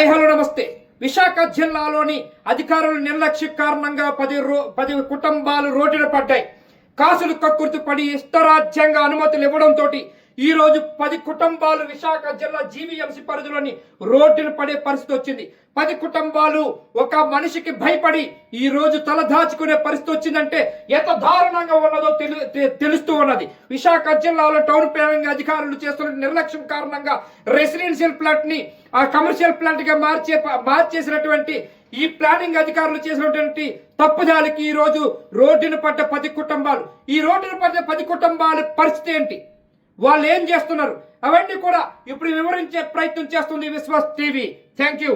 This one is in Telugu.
హాయ్ హలో నమస్తే. విశాఖ జిల్లాలోని అధికారుల నిర్లక్ష్య కారణంగా 10 కుటుంబాలు రోడ్డున పడ్డాయి. కాసులు కక్కుర్తి పడి ఇష్టరాజ్యంగా అనుమతులు ఇవ్వడంతో ఈ రోజు 10 కుటుంబాలు విశాఖ జిల్లా జీవీఎంసీ పరిధిలోని రోడ్డున పడే పరిస్థితి వచ్చింది. 10 కుటుంబాలు ఒక మనిషికి భయపడి ఈ రోజు తలదాచుకునే పరిస్థితి వచ్చిందంటే ఎంత దారుణంగా ఉన్నదో తెలుస్తూ ఉన్నది. విశాఖ జిల్లాలో టౌన్ ప్లానింగ్ అధికారులు చేస్తున్న నిర్లక్ష్యం కారణంగా రెసిడెన్షియల్ ప్లాట్ ని కమర్షియల్ ప్లాంట్ గా మార్చేసినటువంటి ఈ ప్లానింగ్ అధికారులు చేసినటువంటి తప్పుదాలకి ఈ రోజు రోడ్డున పడ్డ 10 కుటుంబాలు, ఈ రోడ్డున పడ్డ 10 కుటుంబాల పరిస్థితి ఏంటి, వాళ్ళు ఏం చేస్తున్నారు, అవన్నీ కూడా ఇప్పుడు వివరించే ప్రయత్నం చేస్తుంది విశ్వాస్ టీవీ. Thank you.